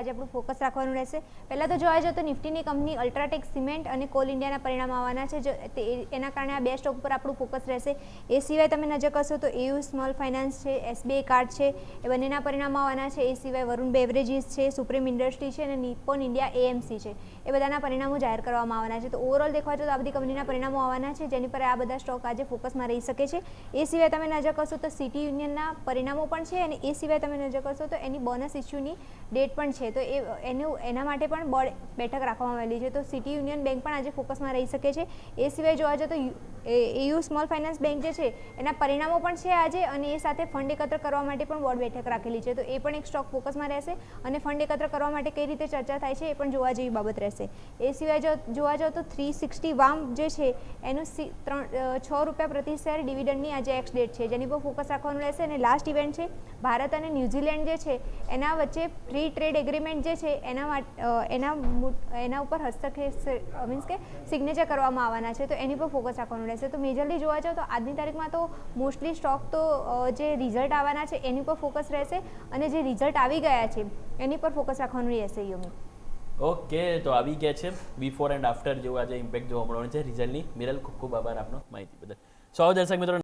આજે આપણું ફોકસ રાખવાનું રહેશે। પહેલાં તો જોવા જાય તો નિફ્ટીની કંપની અલ્ટ્રાટેક સિમેન્ટ અને કોલ ઇન્ડિયાના પરિણામ આવવાના છે, એના કારણે આ બે સ્ટોક પર આપણું ફોકસ રહેશે। એ સિવાય તમે નજર કરશો તો એયુ સ્મોલ ફાઇનાન્સ છે, એસબીઆઈ કાર્ડ છે, એ બંનેના પરિણામ આવવાના છે। એ સિવાય વરુણ બેવરેજીસ છે, સુપ્રીમ ઇન્ડસ્ટ્રી છે અને નિપ્પોન ઇન્ડિયા એએમસી છે, એ બધાના પરિણામો જાહેર કરવામાં આવવાના છે। તો ઓવરઓલ દેખવા જાય તો આ બધી કંપનીના પરિણામો આવવાના છે, જેની પર આ બધા સ્ટોક આજે ફોકસમાં રહી શકે છે। એ સિવાય તમે નજર કરશો તો સિટી યુનિયનના પરિણામો પણ છે અને એ સિવાય તમે નજર કરશો તો એની બોનસ ઇસ્યુની ડેટ પણ છે, તો એના માટે પણ બોર્ડ બેઠક રાખવામાં આવેલી છે। તો સિટી યુનિયન બેંક પણ આજે ફોકસમાં રહી શકે છે। એ સિવાય જોવા જાય તો એયુ સ્મોલ ફાઇનાન્સ બેંક જે છે એના પરિણામો પણ છે આજે, અને એ સાથે ફંડ એકત્ર કરવા માટે પણ બોર્ડ બેઠક રાખેલી છે, તો એ પણ એક સ્ટોક ફોકસમાં રહેશે અને ફંડ એકત્ર કરવા માટે કઈ રીતે ચર્ચા થાય છે એ પણ જોવા જેવી બાબત રહેશે। એ સિવાય જો જોવા જાઓ તો 360 વામ જે છે એનું ₹6 પ્રતિ શેર ડિવિડન્ડની આજે એક્સ ડેટ છે, જેની પર ફોકસ રાખવાનું રહેશે। અને લાસ્ટ ઇવેન્ટ છે ભારત અને ન્યૂઝીલેન્ડ જે છે એના વચ્ચે ફ્રી ટ્રેડ એગ્રીમેન્ટ જે છે એના ઉપર હસ્તક્ષેપ મીન્સ કે સિગ્નેચર કરવામાં આવવાના છે, તો એની પર ફોકસ રાખવાનું રહેશે। તો મેજરલી જોવા જાઓ તો આજની તારીખમાં તો મોસ્ટલી સ્ટોક તો જે રિઝલ્ટ આવવાના છે એની પર ફોકસ રહેશે અને જે રિઝલ્ટ આવી ગયા છે એની પર ફોકસ રાખવાનું રહેશે। યોમી ઓકે, તો આવી ગયા છે બિફોર એન્ડ આફ્ટર જેવું આજે ઇમ્પેક્ટ જોવા મળવાનું છે રિઝલ્ટની। મિરલ, ખૂબ ખૂબ આભાર આપનો માહિતી બદલ। સો દર્શક મિત્રો